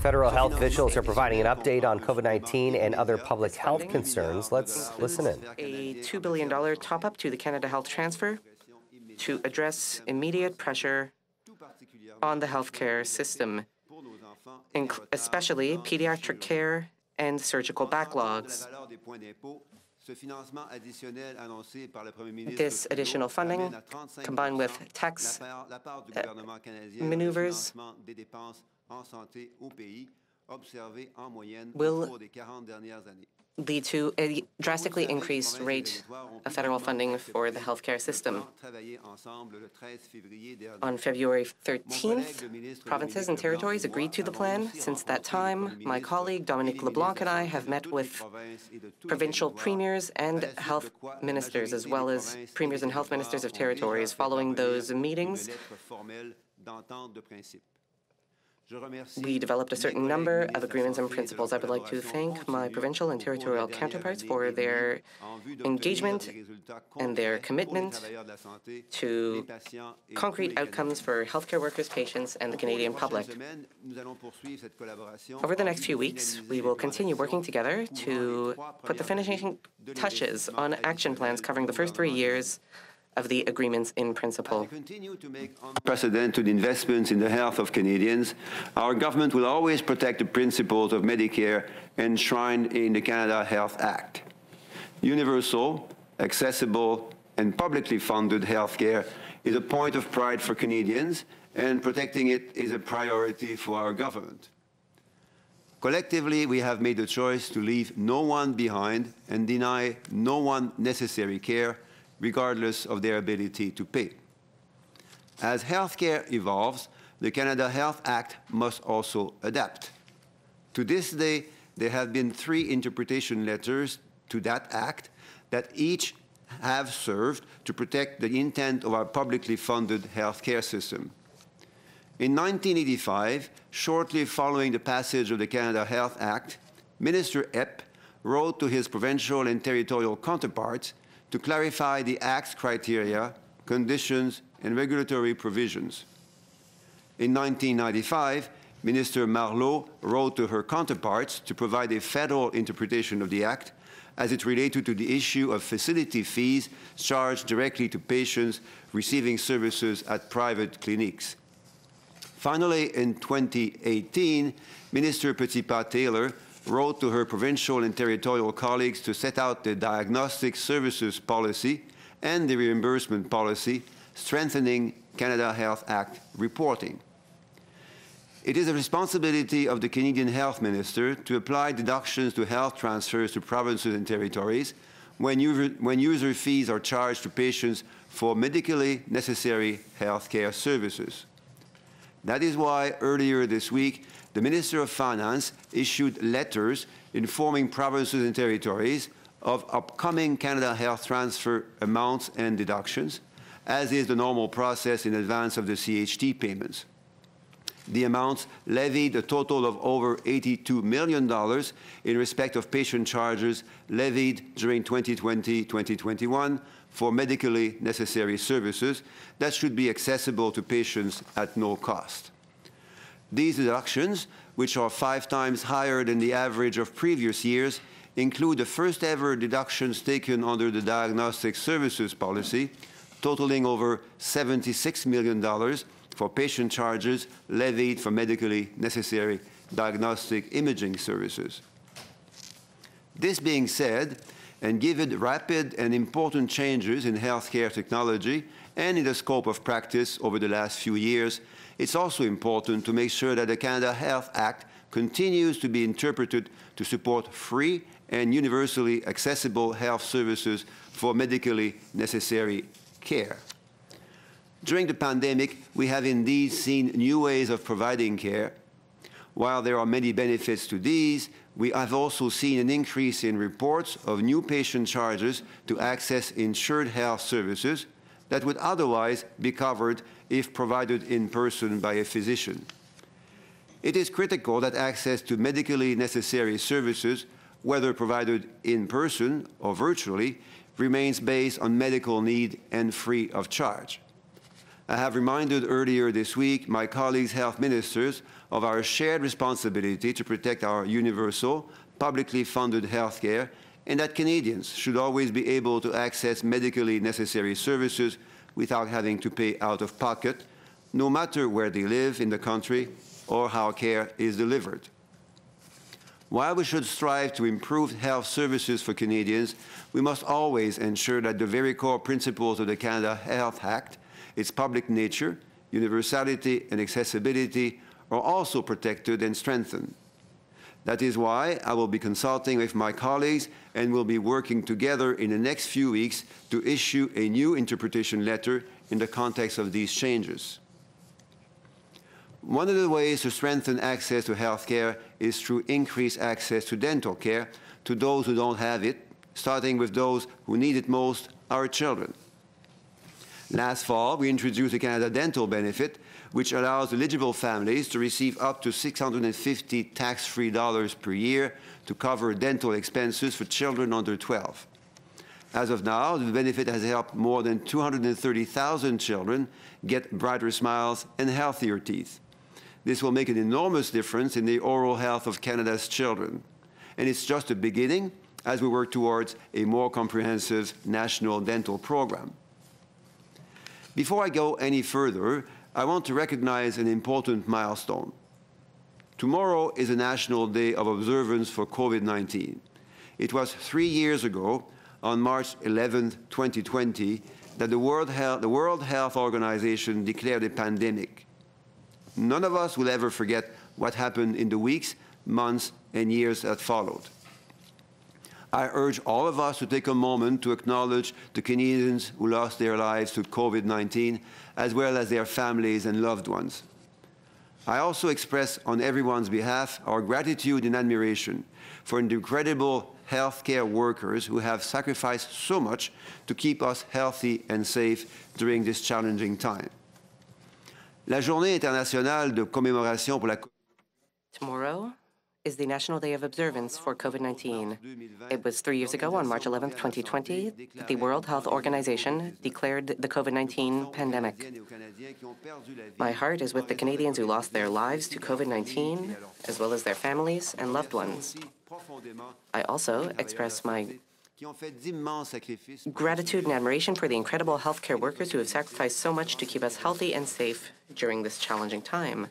Federal health officials are providing an update on COVID-19 and other public health concerns. Let's listen in. A $2 billion top-up to the Canada Health Transfer to address immediate pressure on the healthcare system, especially pediatric care and surgical backlogs. This additional funding, combined with tax maneuvers, will lead to a drastically increased rate of federal funding for the healthcare system. On February 13th, provinces and territories agreed to the plan. Since that time, my colleague Dominique LeBlanc and I have met with provincial premiers and health ministers, as well as premiers and health ministers of territories. Following those meetings, we developed a certain number of agreements and principles. I would like to thank my provincial and territorial counterparts for their engagement and their commitment to concrete outcomes for healthcare workers, patients, and the Canadian public. Over the next few weeks, we will continue working together to put the finishing touches on action plans covering the first 3 years of the agreements in principle. As we continue to make unprecedented investments in the health of Canadians, our government will always protect the principles of Medicare enshrined in the Canada Health Act. Universal, accessible, and publicly funded health care is a point of pride for Canadians, and protecting it is a priority for our government. Collectively, we have made the choice to leave no one behind and deny no one necessary care, regardless of their ability to pay. As healthcare evolves, the Canada Health Act must also adapt. To this day, there have been 3 interpretation letters to that act that each have served to protect the intent of our publicly funded healthcare system. In 1985, shortly following the passage of the Canada Health Act, Minister Epp wrote to his provincial and territorial counterparts to clarify the Act's criteria, conditions, and regulatory provisions. In 1995, Minister Marleau wrote to her counterparts to provide a federal interpretation of the Act as it related to the issue of facility fees charged directly to patients receiving services at private clinics. Finally, in 2018, Minister Petitpas-Taylor wrote to her provincial and territorial colleagues to set out the diagnostic services policy and the reimbursement policy, strengthening Canada Health Act reporting. It is the responsibility of the Canadian Health Minister to apply deductions to health transfers to provinces and territories when user fees are charged to patients for medically necessary health care services. That is why earlier this week, the Minister of Finance issued letters informing provinces and territories of upcoming Canada Health Transfer amounts and deductions, as is the normal process in advance of the CHT payments. The amounts levied a total of over $82 million in respect of patient charges levied during 2020-2021 for medically necessary services that should be accessible to patients at no cost. These deductions, which are 5 times higher than the average of previous years, include the first-ever deductions taken under the Diagnostic Services Policy, totaling over $76 million for patient charges levied for medically necessary diagnostic imaging services. This being said, and given rapid and important changes in healthcare technology and in the scope of practice over the last few years, it's also important to make sure that the Canada Health Act continues to be interpreted to support free and universally accessible health services for medically necessary care. During the pandemic, we have indeed seen new ways of providing care. While there are many benefits to these, we have also seen an increase in reports of new patient charges to access insured health services that would otherwise be covered if provided in person by a physician. It is critical that access to medically necessary services, whether provided in person or virtually, remains based on medical need and free of charge. I have reminded earlier this week my colleagues, health ministers, of our shared responsibility to protect our universal, publicly funded health care, and that Canadians should always be able to access medically necessary services without having to pay out of pocket, no matter where they live in the country or how care is delivered. While we should strive to improve health services for Canadians, we must always ensure that the very core principles of the Canada Health Act, its public nature, universality, and accessibility, are also protected and strengthened. That is why I will be consulting with my colleagues and will be working together in the next few weeks to issue a new interpretation letter in the context of these changes. One of the ways to strengthen access to health care is through increased access to dental care to those who don't have it, starting with those who need it most, our children. Last fall, we introduced the Canada Dental Benefit, which allows eligible families to receive up to $650 tax-free per year to cover dental expenses for children under 12. As of now, the benefit has helped more than 230,000 children get brighter smiles and healthier teeth. This will make an enormous difference in the oral health of Canada's children. And it's just a beginning as we work towards a more comprehensive national dental program. Before I go any further, I want to recognize an important milestone. Tomorrow is a National Day of Observance for COVID-19. It was 3 years ago, on March 11, 2020, that the World Health Organization declared a pandemic. None of us will ever forget what happened in the weeks, months, and years that followed. I urge all of us to take a moment to acknowledge the Canadians who lost their lives to COVID-19, as well as their families and loved ones. I also express on everyone's behalf our gratitude and admiration for the incredible healthcare workers who have sacrificed so much to keep us healthy and safe during this challenging time. La Journée internationale de commémoration pour la Tomorrow is the National Day of Observance for COVID-19. It was 3 years ago, on March 11, 2020, that the World Health Organization declared the COVID-19 pandemic. My heart is with the Canadians who lost their lives to COVID-19, as well as their families and loved ones. I also express my gratitude and admiration for the incredible healthcare workers who have sacrificed so much to keep us healthy and safe during this challenging time.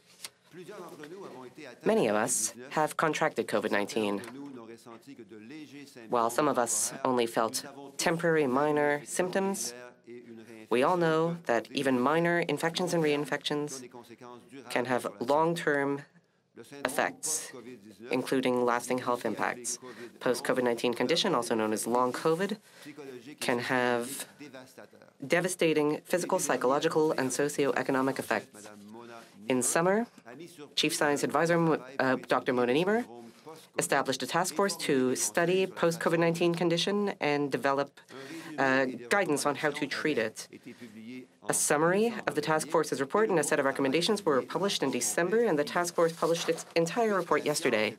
Many of us have contracted COVID-19. While some of us only felt temporary minor symptoms, we all know that even minor infections and reinfections can have long-term effects, including lasting health impacts. Post-COVID-19 condition, also known as long COVID, can have devastating physical, psychological, and socioeconomic effects. In summer, Chief Science Advisor Dr. Mona Nemer established a task force to study post-COVID-19 condition and develop guidance on how to treat it. A summary of the task force's report and a set of recommendations were published in December, and the task force published its entire report yesterday.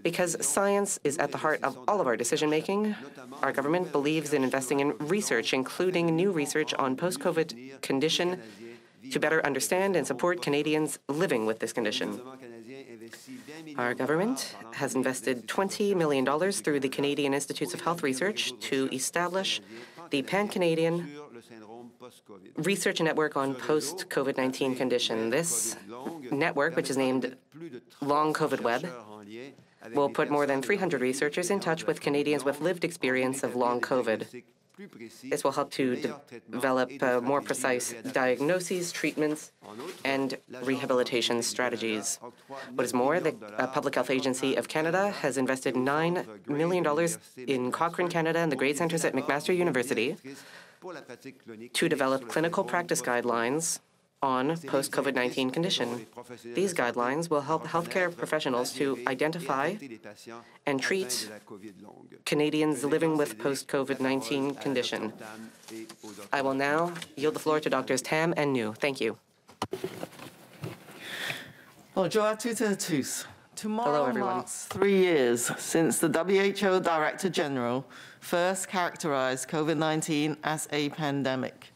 Because science is at the heart of all of our decision-making, our government believes in investing in research, including new research on post-COVID condition, to better understand and support Canadians living with this condition. Our government has invested $20 million through the Canadian Institutes of Health Research to establish the Pan-Canadian Research Network on Post-COVID-19 Condition. This network, which is named Long COVID Web, will put more than 300 researchers in touch with Canadians with lived experience of long COVID. This will help to develop more precise diagnoses, treatments, and rehabilitation strategies. What is more, the Public Health Agency of Canada has invested $9 million in Cochrane, Canada, and the grade centers at McMaster University to develop clinical practice guidelines on post-COVID-19 condition. These guidelines will help healthcare professionals to identify and treat Canadians living with post-COVID-19 condition. I will now yield the floor to Drs. Tam and New. Thank you. Bonjour à toutes et à tous. Tomorrow everyone. marks 3 years since the WHO Director General first characterized COVID-19 as a pandemic.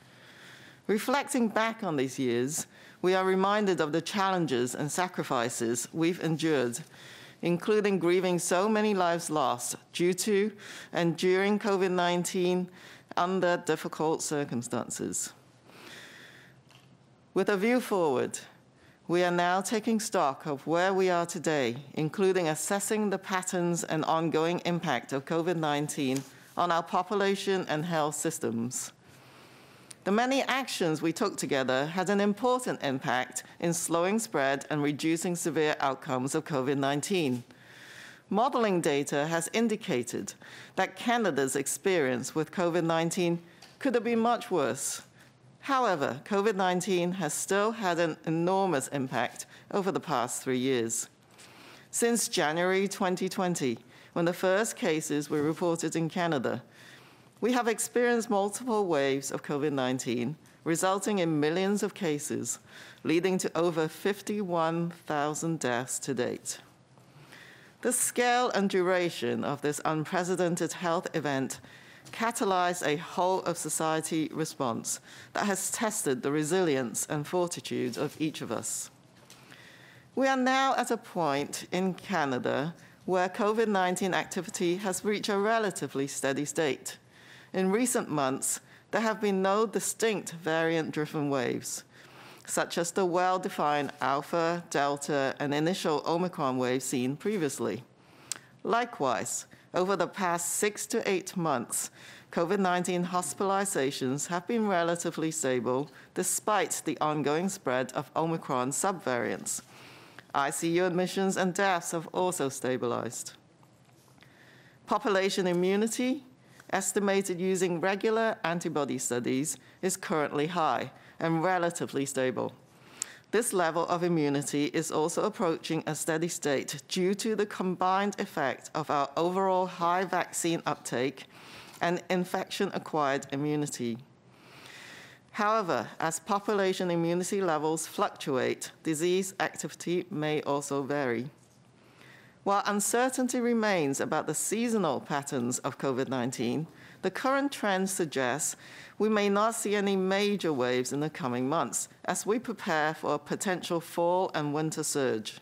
Reflecting back on these years, we are reminded of the challenges and sacrifices we've endured, including grieving so many lives lost due to and during COVID-19 under difficult circumstances. With a view forward, we are now taking stock of where we are today, including assessing the patterns and ongoing impact of COVID-19 on our population and health systems. The many actions we took together had an important impact in slowing spread and reducing severe outcomes of COVID-19. Modeling data has indicated that Canada's experience with COVID-19 could have been much worse. However, COVID-19 has still had an enormous impact over the past 3 years. Since January 2020, when the first cases were reported in Canada, we have experienced multiple waves of COVID-19, resulting in millions of cases, leading to over 51,000 deaths to date. The scale and duration of this unprecedented health event catalyzed a whole-of-society response that has tested the resilience and fortitude of each of us. We are now at a point in Canada where COVID-19 activity has reached a relatively steady state. In recent months, there have been no distinct variant-driven waves, such as the well-defined Alpha, Delta, and initial Omicron waves seen previously. Likewise, over the past 6 to 8 months, COVID-19 hospitalizations have been relatively stable despite the ongoing spread of Omicron subvariants. ICU admissions and deaths have also stabilized. Population immunity, estimated using regular antibody studies, is currently high and relatively stable. This level of immunity is also approaching a steady state due to the combined effect of our overall high vaccine uptake and infection-acquired immunity. However, as population immunity levels fluctuate, disease activity may also vary. While uncertainty remains about the seasonal patterns of COVID-19, the current trend suggests we may not see any major waves in the coming months as we prepare for a potential fall and winter surge.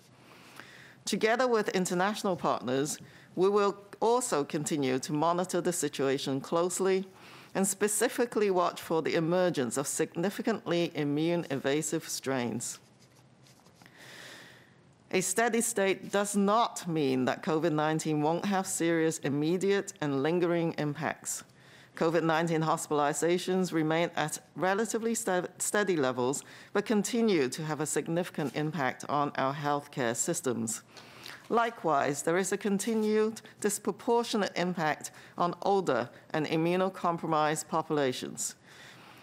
Together with international partners, we will also continue to monitor the situation closely and specifically watch for the emergence of significantly immune-evasive strains. A steady state does not mean that COVID-19 won't have serious immediate and lingering impacts. COVID-19 hospitalizations remain at relatively steady levels, but continue to have a significant impact on our healthcare systems. Likewise, there is a continued disproportionate impact on older and immunocompromised populations.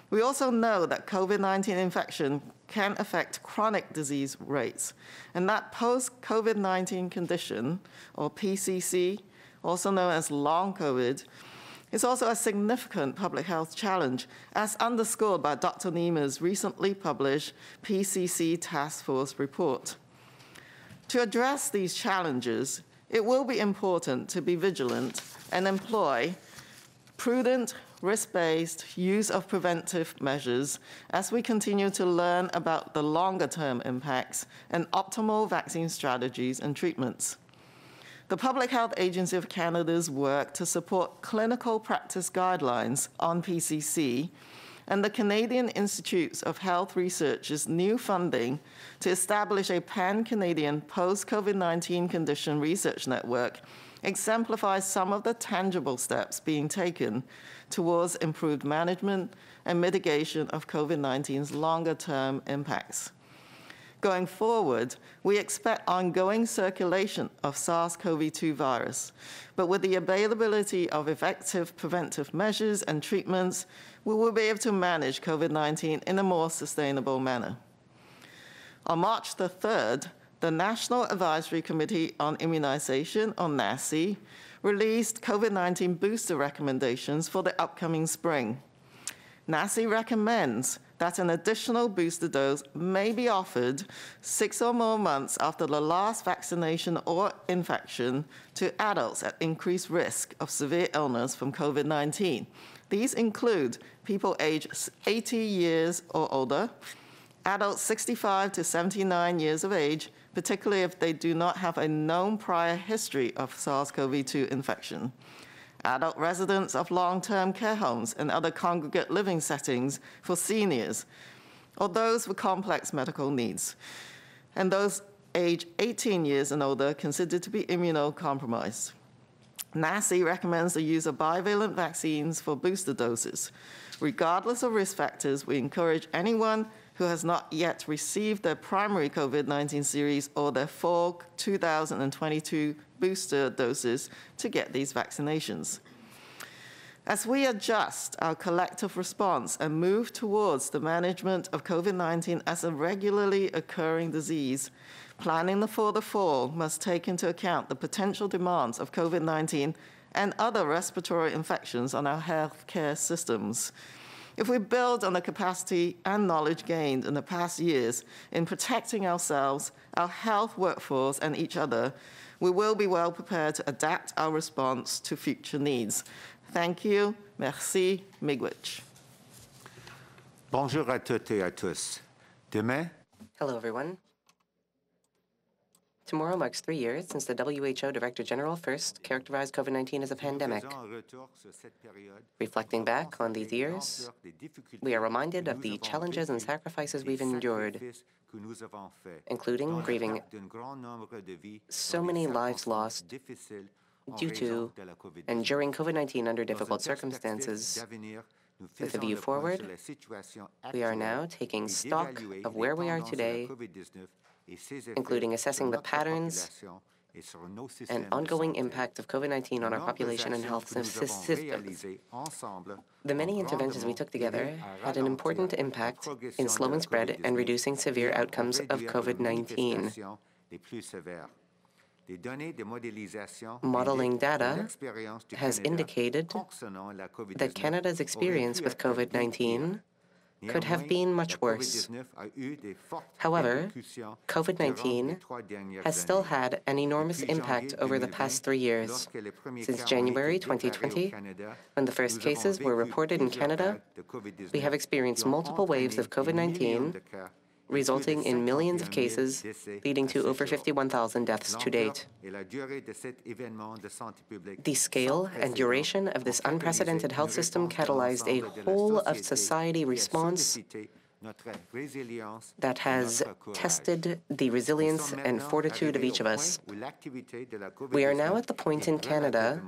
We also know that COVID-19 infection can affect chronic disease rates, and that post-COVID-19 condition, or PCC, also known as long COVID, is also a significant public health challenge, as underscored by Dr. Niemer's recently published PCC Task Force report. To address these challenges, it will be important to be vigilant and employ prudent, risk-based use of preventive measures as we continue to learn about the longer-term impacts and optimal vaccine strategies and treatments. The Public Health Agency of Canada's work to support clinical practice guidelines on PCC and the Canadian Institutes of Health Research's new funding to establish a pan-Canadian post-COVID-19 condition research network exemplifies some of the tangible steps being taken towards improved management and mitigation of COVID-19's longer-term impacts. Going forward, we expect ongoing circulation of SARS-CoV-2 virus, but with the availability of effective preventive measures and treatments, we will be able to manage COVID-19 in a more sustainable manner. On March the 3rd, the National Advisory Committee on Immunization, or NACI, released COVID-19 booster recommendations for the upcoming spring. NACI recommends that an additional booster dose may be offered 6 or more months after the last vaccination or infection to adults at increased risk of severe illness from COVID-19. These include people aged 80 years or older, adults 65 to 79 years of age, particularly if they do not have a known prior history of SARS-CoV-2 infection, adult residents of long-term care homes and other congregate living settings for seniors, or those with complex medical needs, and those aged 18 years and older considered to be immunocompromised. NACI recommends the use of bivalent vaccines for booster doses. Regardless of risk factors, we encourage anyone who has not yet received their primary COVID-19 series or their full 2022 booster doses to get these vaccinations. As we adjust our collective response and move towards the management of COVID-19 as a regularly occurring disease, planning for the fall must take into account the potential demands of COVID-19 and other respiratory infections on our healthcare systems. If we build on the capacity and knowledge gained in the past years in protecting ourselves, our health workforce, and each other, we will be well prepared to adapt our response to future needs. Thank you. Merci. Miigwech. Bonjour à toutes et à tous. Demain, Hello, everyone. Tomorrow marks 3 years since the WHO Director General first characterized COVID-19 as a pandemic. Reflecting back on these years, we are reminded of the challenges and sacrifices we've endured, including grieving so many lives lost due to and during COVID-19 under difficult circumstances. With a view forward, we are now taking stock of where we are today, including assessing the patterns and ongoing impact of COVID-19 on our population and health systems. The many interventions we took together had an important impact in slowing spread and reducing severe outcomes of COVID-19. Modeling data has indicated that Canada's experience with COVID-19 could have been much worse. However, COVID-19 has still had an enormous impact over the past 3 years. Since January 2020, when the first cases were reported in Canada, we have experienced multiple waves of COVID-19, resulting in millions of cases, leading to over 51,000 deaths to date. The scale and duration of this unprecedented health system catalyzed a whole-of-society response that has tested the resilience and fortitude of each of us. We are now at the point in Canada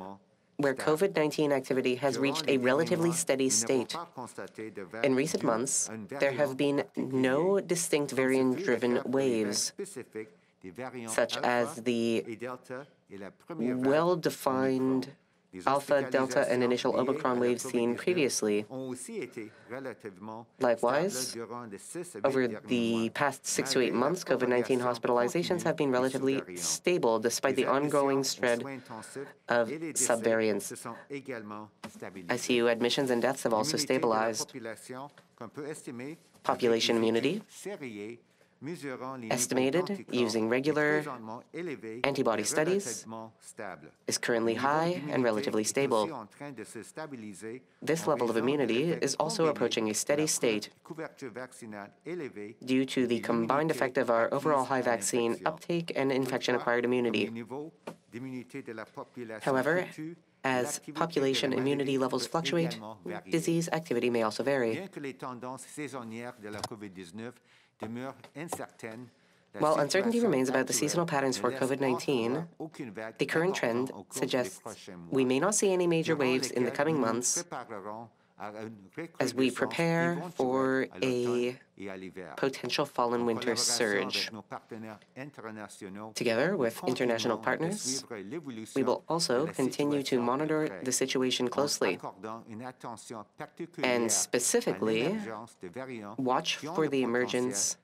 where COVID-19 activity has reached a relatively steady state. In recent months, there have been no distinct variant-driven waves, such as the well-defined Alpha, Delta, and initial Omicron waves seen previously. Likewise, over the past 6 to 8 months, COVID-19 hospitalizations have been relatively stable despite the ongoing spread of subvariants. ICU admissions and deaths have also stabilized. Population immunity, estimated using regular antibody studies, is currently high and relatively stable. This level of immunity is also approaching a steady state due to the combined effect of our overall high vaccine uptake and infection-acquired immunity. However, as population immunity levels fluctuate, disease activity may also vary. While uncertainty remains about the seasonal patterns for COVID-19, the current trend suggests we may not see any major waves in the coming months as we prepare for a potential fall and winter surge. Together with international partners, we will also continue to monitor the situation closely and specifically watch for the emergence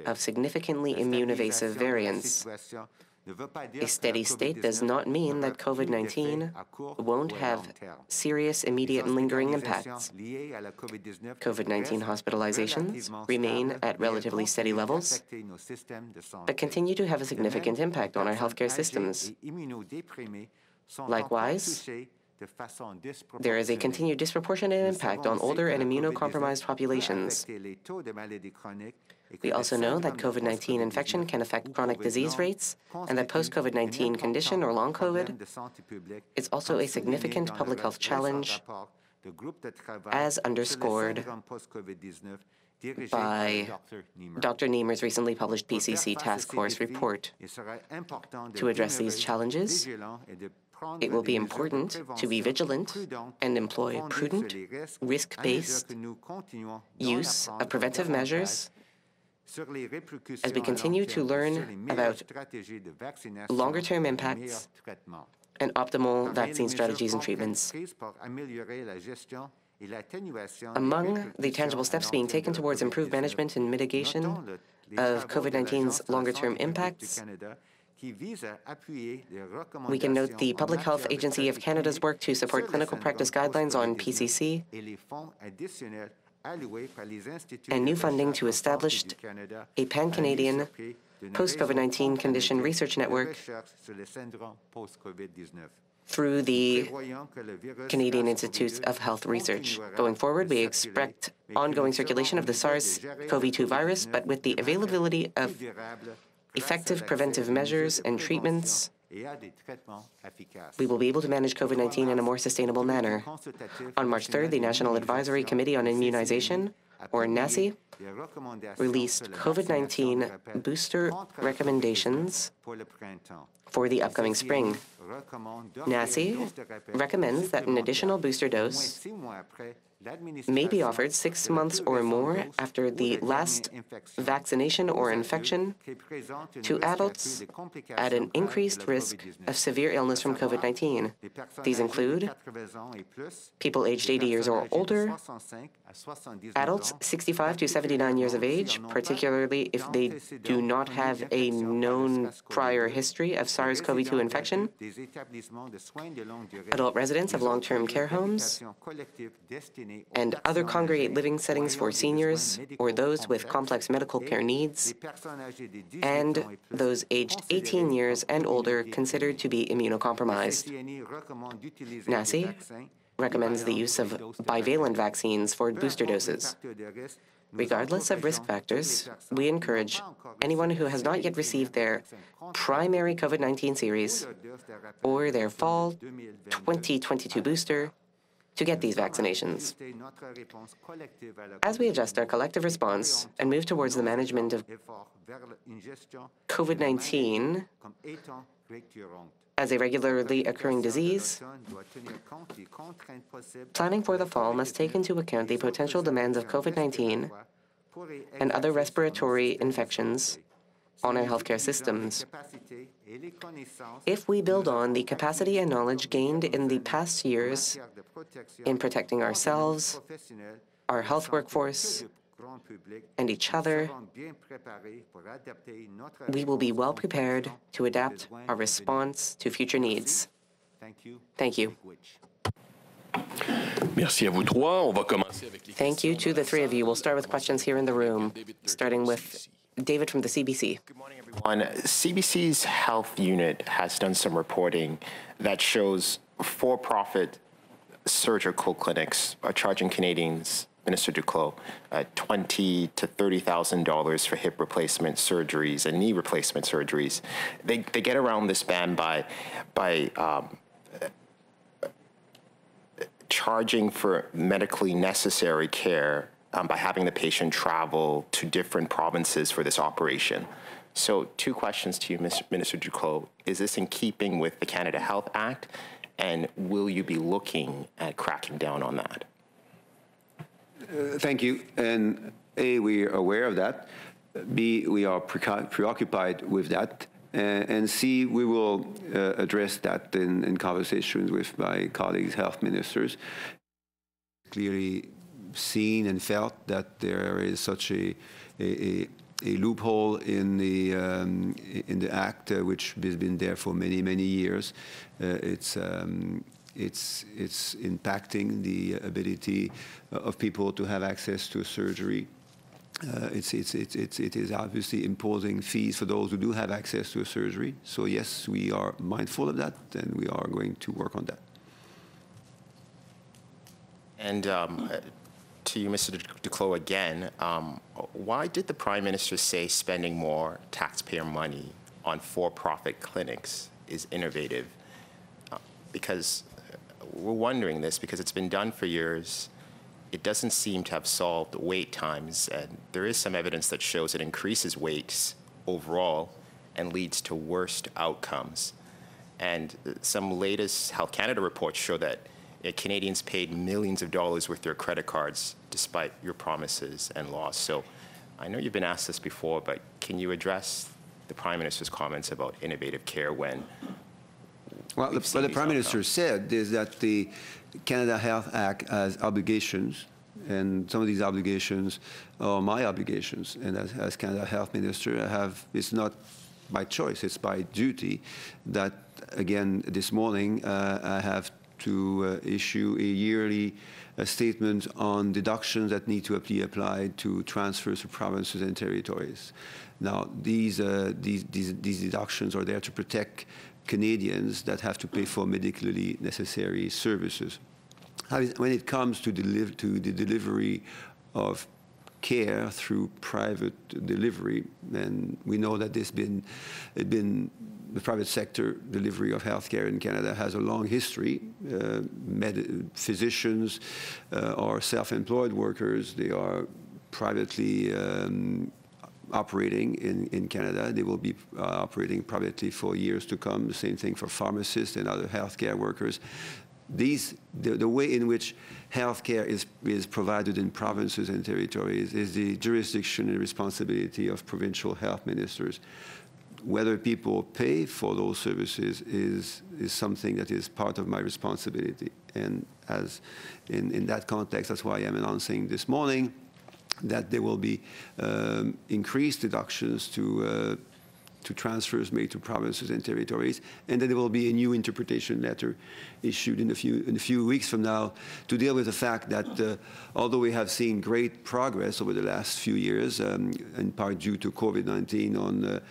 of significantly immune-evasive variants. A steady state does not mean that COVID-19 won't have serious, immediate, and lingering impacts. COVID-19 hospitalizations remain at relatively steady levels, but continue to have a significant impact on our healthcare systems. Likewise, There is a continued disproportionate impact on older and immunocompromised populations. We also know that COVID-19 infection can affect chronic disease rates, and that post-COVID-19 condition or long COVID is also a significant public health challenge, as underscored by Dr. Niemer's recently published PCC task force report. To address these challenges, it will be important to be vigilant and employ prudent, risk-based use of preventive measures as we continue to learn about longer-term impacts and optimal vaccine strategies and treatments. Among the tangible steps being taken towards improved management and mitigation of COVID-19's longer-term impacts, we can note the Public Health Agency of Canada's work to support clinical practice guidelines on PCC and new funding to establish a pan-Canadian post-COVID-19 condition research network through the Canadian Institutes of Health Research. Going forward, we expect ongoing circulation of the SARS-CoV-2 virus, but with the availability of effective preventive measures and treatments, we will be able to manage COVID-19 in a more sustainable manner. On March 3rd, the National Advisory Committee on Immunization, or NACI, released COVID-19 booster recommendations for the upcoming spring. NACI recommends that an additional booster dose may be offered 6 months or more after the last vaccination or infection to adults at an increased risk of severe illness from COVID-19. These include people aged 80 years or older, adults 65 to 79 years of age, particularly if they do not have a known prior history of SARS-CoV-2 infection, adult residents of long-term care homes, and other congregate living settings for seniors or those with complex medical care needs, and those aged 18 years and older considered to be immunocompromised. NACI recommends the use of bivalent vaccines for booster doses. Regardless of risk factors, we encourage anyone who has not yet received their primary COVID-19 series or their fall 2022 booster to get these vaccinations. As we adjust our collective response and move towards the management of COVID-19 as a regularly occurring disease, planning for the fall must take into account the potential demands of COVID-19 and other respiratory infections on our healthcare systems. If we build on the capacity and knowledge gained in the past years in protecting ourselves, our health workforce, and each other, we will be well prepared to adapt our response to future needs. Thank you. Merci à vous trois. On va commencer avec les Thank you to the three of you. We'll start with questions here in the room, starting with David from the CBC. Good morning, everyone. CBC's health unit has done some reporting that shows for-profit surgical clinics are charging Canadians, Minister Duclos, $20,000 to $30,000 for hip replacement surgeries and knee replacement surgeries. They get around this ban by charging for medically necessary care by having the patient travel to different provinces for this operation. So 2 questions to you, Minister Duclos. Is this in keeping with the Canada Health Act, and will you be looking at cracking down on that? Thank you. And A, we are aware of that. B, we are preoccupied with that. And C, we will address that in conversations with my colleagues, health ministers. Clearly seen and felt that there is such a loophole in the Act, which has been there for many, many years. It's impacting the ability of people to have access to surgery. It is obviously imposing fees for those who do have access to a surgery. So yes, we are mindful of that, and we are going to work on that. And to you, Mr. Duclos, again, why did the Prime Minister say spending more taxpayer money on for-profit clinics is innovative? Because we're wondering this because it's been done for years. It doesn't seem to have solved wait times, and there is some evidence that shows it increases waits overall and leads to worse outcomes. And some latest Health Canada reports show that Canadians paid millions of dollars with their credit cards despite your promises and laws. So I know you've been asked this before, but can you address the Prime Minister's comments about innovative care when well, what the Prime Minister said is that the Canada Health Act has obligations, and some of these obligations are my obligations. And as Canada Health Minister, it's not by choice, it's by duty that, again, this morning I have to issue a yearly statement on deductions that need to be applied to transfers to provinces and territories. Now, these deductions are there to protect Canadians that have to pay for medically necessary services. When it comes to the delivery of care through private delivery, and we know that the private sector delivery of healthcare in Canada has a long history. Physicians are self-employed workers. They are privately operating in Canada. They will be operating privately for years to come. The same thing for pharmacists and other healthcare workers. The way in which healthcare is provided in provinces and territories is the jurisdiction and responsibility of provincial health ministers. Whether people pay for those services is something that is part of my responsibility. And as in that context, that's why I'm announcing this morning that there will be increased deductions to transfers made to provinces and territories, and then there will be a new interpretation letter issued in a few weeks from now to deal with the fact that although we have seen great progress over the last few years, in part due to COVID-19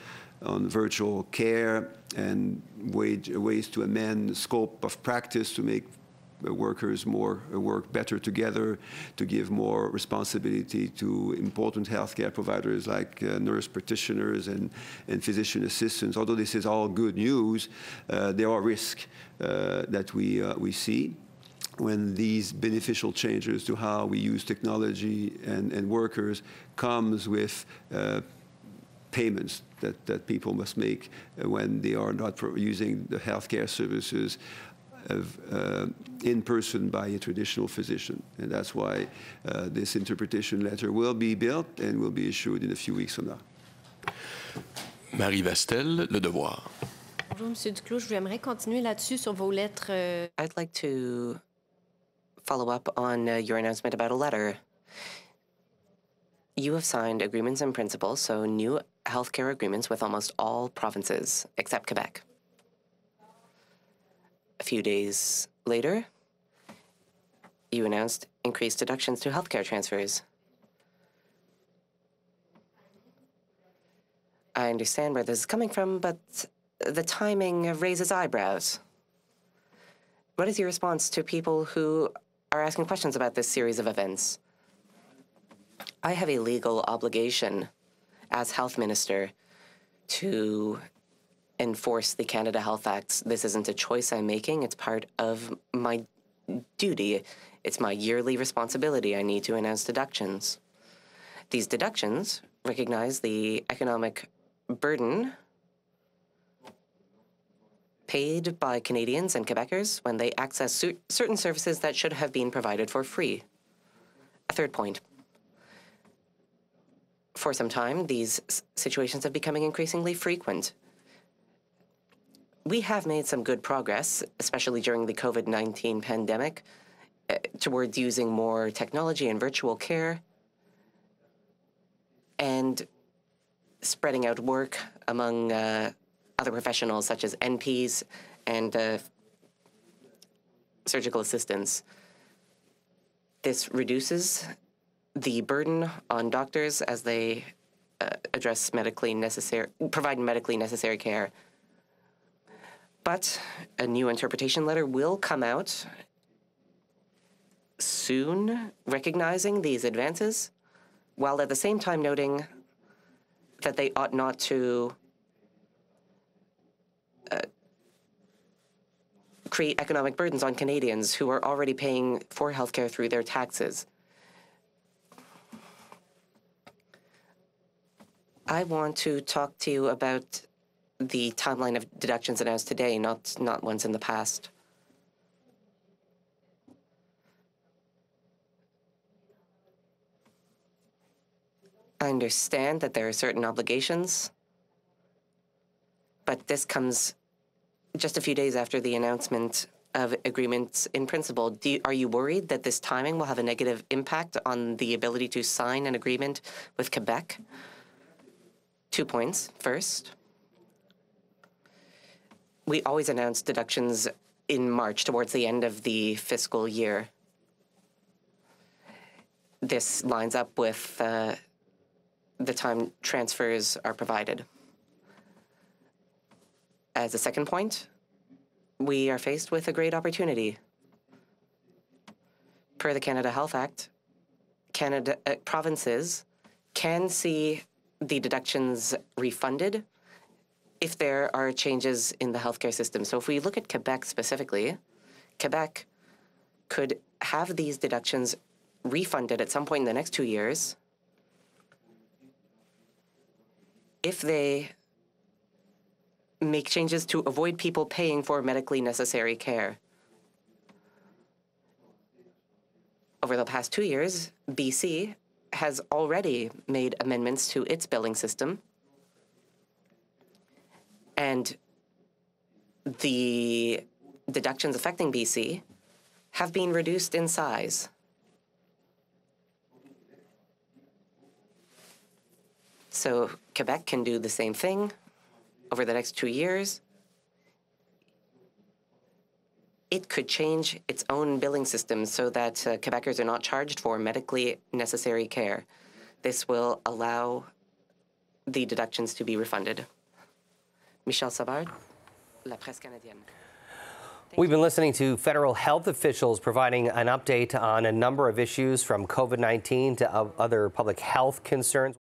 on virtual care and ways to amend the scope of practice to make workers work better together, to give more responsibility to important healthcare providers like nurse practitioners and physician assistants. Although this is all good news, there are risks that we see when these beneficial changes to how we use technology and workers comes with payments that people must make when they are not using the healthcare services in person by a traditional physician. And that's why this interpretation letter will be built and will be issued in a few weeks from now. Marie Vastel, Le Devoir. Bonjour, Monsieur Duclos. J'aimerais continuer là-dessus sur vos lettres. I'd like to follow up on your announcement about a letter. You have signed agreements and principles, so new healthcare agreements with almost all provinces except Quebec. A few days later, you announced increased deductions to healthcare transfers. I understand where this is coming from, but the timing raises eyebrows. What is your response to people who are asking questions about this series of events? I have a legal obligation as Health Minister to enforce the Canada Health Acts. This isn't a choice I'm making. It's part of my duty. It's my yearly responsibility. I need to announce deductions. These deductions recognize the economic burden paid by Canadians and Quebecers when they access certain services that should have been provided for free. A third point. For some time, these situations have become increasingly frequent. We have made some good progress, especially during the COVID-19 pandemic, towards using more technology and virtual care and spreading out work among other professionals such as NPs and surgical assistants. This reduces the burden on doctors as they provide medically necessary care. But a new interpretation letter will come out soon recognizing these advances, while at the same time noting that they ought not to create economic burdens on Canadians who are already paying for healthcare through their taxes. I want to talk to you about the timeline of deductions announced today, not ones in the past. I understand that there are certain obligations, but this comes just a few days after the announcement of agreements in principle. Are you worried that this timing will have a negative impact on the ability to sign an agreement with Quebec? 2 points. First, we always announce deductions in March towards the end of the fiscal year. This lines up with the time transfers are provided. As a second point, we are faced with a great opportunity. Per the Canada Health Act, provinces can see the deductions refunded if there are changes in the healthcare system. So if we look at Quebec specifically, Quebec could have these deductions refunded at some point in the next 2 years if they make changes to avoid people paying for medically necessary care. Over the past 2 years, BC has already made amendments to its billing system, and the deductions affecting BC have been reduced in size. So Quebec can do the same thing over the next 2 years. It could change its own billing system so that Quebecers are not charged for medically necessary care. This will allow the deductions to be refunded. Michel Savard, La Presse Canadienne. We've been listening to federal health officials providing an update on a number of issues from COVID-19 to other public health concerns.